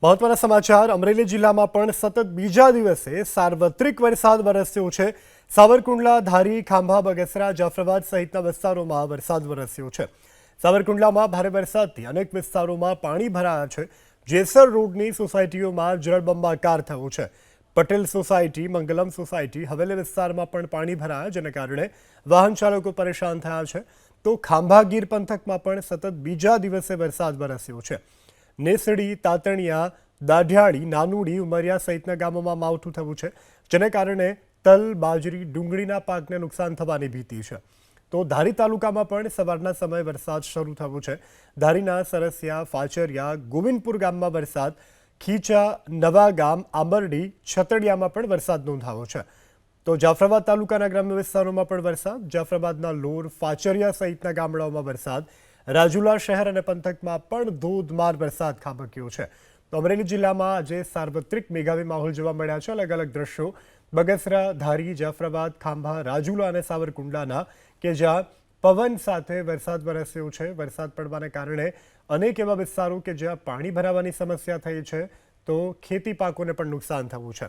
મહત્વના સમાચાર અમરેલી જિલ્લામાં પણ સતત બીજા દિવસે સાર્વત્રિક વરસાદ વરસ્યો છે। સાવરકુંડલા, ધારી, ખાંભા, બગસરા, જાફરાબાદ સહિતના વિસ્તારોમાં વરસાદ વરસ્યો છે। સાવરકુંડલામાં ભારે વરસાદથી અનેક વિસ્તારોમાં પાણી ભરાયા છે। જેસર રોડની સોસાયટીઓમાં જળબંબાકાર થયો છે। પટેલ સોસાયટી, મંગલમ સોસાયટી, હવેલી વિસ્તારમાં પણ પાણી ભરાયા, જેને કારણે વાહન ચાલકો પરેશાન થયા છે। તો ખાંભા ગીર પંથકમાં પણ સતત બીજા દિવસે વરસાદ વરસ્યો છે। નેસડી, તાતણિયા, દાઢિયાળી, નાનુડી, ઉમરિયા સહિતના ગામોમાં માવઠું થયું છે, જેને કારણે તલ, બાજરી, ડુંગળીના પાકને નુકસાન થવાની ભીતિ છે। તો ધારી તાલુકામાં પણ સવારના સમયે વરસાદ શરૂ થયો છે। ધારીના સરસિયા, ફાચરિયા, ગોવિંદપુર ગામમાં વરસાદ, ખીચા, નવા ગામ, આંબરડી, છતડિયામાં પણ વરસાદ નોંધાયો છે। તો જાફરાબાદ તાલુકાના ગ્રામ્ય વિસ્તારોમાં પણ વરસાદ, જાફરાબાદના લોર, ફાચરિયા સહિતના ગામડાઓમાં વરસાદ, રાજુલા શહેર અને પંથકમાં પણ ધોધમાર વરસાદ ખાબક્યો છે। તો અમરેલી જિલ્લામાં આજે સાર્વત્રિક મેઘાવી માહોલ જોવા મળ્યા છે। અલગ અલગ દ્રશ્યો બગસરા, ધારી, જાફરાબાદ, ખાંભા, રાજુલા અને સાવરકુંડલાના કે જ્યાં પવન સાથે વરસાદ વરસ્યો છે। વરસાદ પડવાને કારણે અનેક એવા વિસ્તારો કે જ્યાં પાણી ભરાવાની સમસ્યા થઈ છે, તો ખેતી પાકોને પણ નુકસાન થયું છે।